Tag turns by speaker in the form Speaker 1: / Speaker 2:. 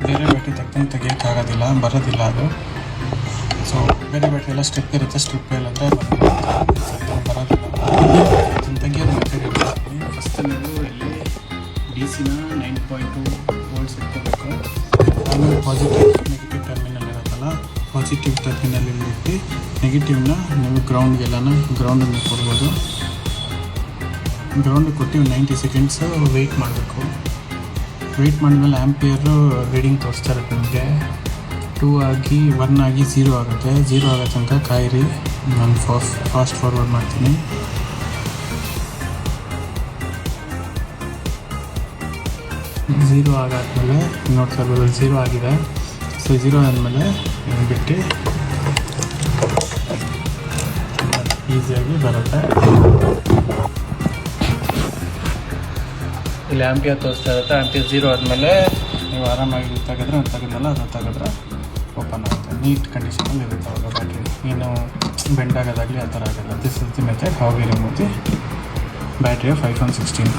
Speaker 1: ಬೇರೆ ಬ್ಯಾಟ್ರಿ ತೆಗಿಯೋಕ್ಕಾಗೋದಿಲ್ಲ, ಬರೋದಿಲ್ಲ ಅದು. ಸೊ ಬೇರೆ ಬ್ಯಾಟ್ರಿ ಎಲ್ಲ ಸ್ಟ್ರಿಪ್ ಇರುತ್ತೆ, ಸ್ಟ್ರಿಪ್ ಇಲ್ಲಂದರೆ ಬರೋದಿಲ್ಲ. ಅದನ್ನು ತೆಗಿಯೋದು ಮೆಟೀರಿಯಲ್. ಫಸ್ಟ್ ನೀವು ಇಲ್ಲಿ DC 9.2 ವೋಲ್ಟ್ಸ್ ಇಟ್ಕೋಬೇಕು. ಆಮೇಲೆ ಪಾಸಿಟಿವ್ ನೆಗೆಟಿವ್ ಟರ್ಮಿನಲ್ ಇರುತ್ತಲ್ಲ, ಪಾಸಿಟಿವ್ ಟರ್ಮಿನಲ್ಲಿ ಇಟ್ಟು ನೆಗೆಟಿವ್ನ ನೀವು ಗ್ರೌಂಡನ್ನು ಕೊಡ್ಬೋದು. ಗ್ರೌಂಡ್ ಕೊಟ್ಟು 90 ಸೆಕೆಂಡ್ಸ್ ವೆಯ್ಟ್ ಮಾಡಬೇಕು. ವೆಯ್ಟ್ ಮಾಡಿದ್ಮೇಲೆ ಆ್ಯಂಪಿಯರು ರೀಡಿಂಗ್ ತೋರಿಸ್ತಾ ಇರುತ್ತೆ ನಿಮಗೆ. 2 ಆಗಿ 1 ಆಗಿ 0 ಆಗುತ್ತೆ. 0 ಆಗೋ ತನಕ ಕಾಯಿರಿ. ನಾನು ಫಾಸ್ಟ್ ಫಾರ್ವರ್ಡ್ ಮಾಡ್ತೀನಿ. ಝೀರೋ ಆಗಾದ್ಮೇಲೆ ನೋಡ್ತಾ ಇರ್ಬೋದು 0 ಆಗಿದೆ. ಸೊ 0 ಆದಮೇಲೆ ಬಿಟ್ಟು ಈಸಿಯಾಗಿ ಬರುತ್ತೆ. ಇಲ್ಲಿ ಆ್ಯಂಪಿಯರ್ ತೋರಿಸ್ತಾ ಇರುತ್ತೆ. ಆ್ಯಂಪಿಯರ್ 0 ಆದಮೇಲೆ ನೀವು ಆರಾಮಾಗಿ ತೆಗೆದ್ರೆ ಓಪನ್ ಆಗುತ್ತೆ. ನೀಟ್ ಕಂಡೀಷನಲ್ಲಿ ಇರುತ್ತೆ ಅವಾಗ ಬ್ಯಾಟ್ರಿ. ಏನು ಬೆಂಡ್ ಆಗೋದಾಗಲಿ ಆ ಥರ ಆಗೋಲ್ಲ. This is the method how we remove the battery of iPhone 16.